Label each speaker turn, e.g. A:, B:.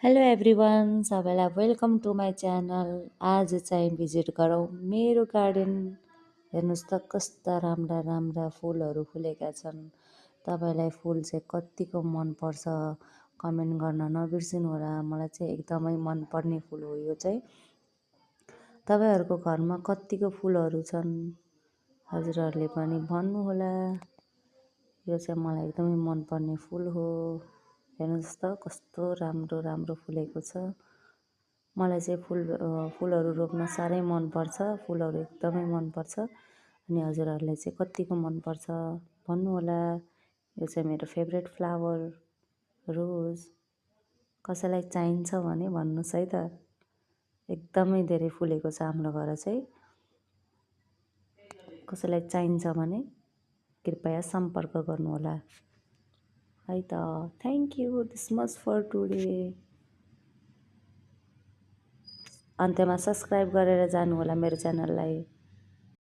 A: Hello everyone सबैलाई welcome to my channel. आज चाहिँ भिजिट गरौँ मेरो गार्डन। हेर्नुहोस् त कस्ता राम्रा राम्रा फुलहरू फुलेका छन्। तपाईँलाई फुल चाहिँ कतिको मनपर्छ कमेन्ट गर्न नबिर्सिनु होला। मलाई चाहिँ एकदमै मनपर्ने फुल हो यो चाहिँ। तपाईँहरूको घरमा कतिको फुलहरू छन् हजुरहरूले पनि भन्नुहोला। यो चाहिँ मलाई एकदमै मनपर्ने फुल हो। हेर्नुहोस् त कस्तो राम्रो राम्रो फुलेको छ। मलाई चाहिँ फुलहरू रोप्न साह्रै मनपर्छ। फुलहरू एकदमै मनपर्छ। अनि हजुरहरूलाई चाहिँ कतिको मनपर्छ भन्नुहोला। यो चाहिँ मेरो फेभरेट फ्लावर रोज। कसैलाई चाहिन्छ भने भन्नुहोस् है त। एकदमै धेरै फुलेको छ हाम्रो घर चाहिँ। कसैलाई चाहिन्छ भने कृपया सम्पर्क गर्नुहोला है त। Thank you this much for today. अन्त्यमा सब्सक्राइब गरेर जानुहोला मेरो च्यानललाई।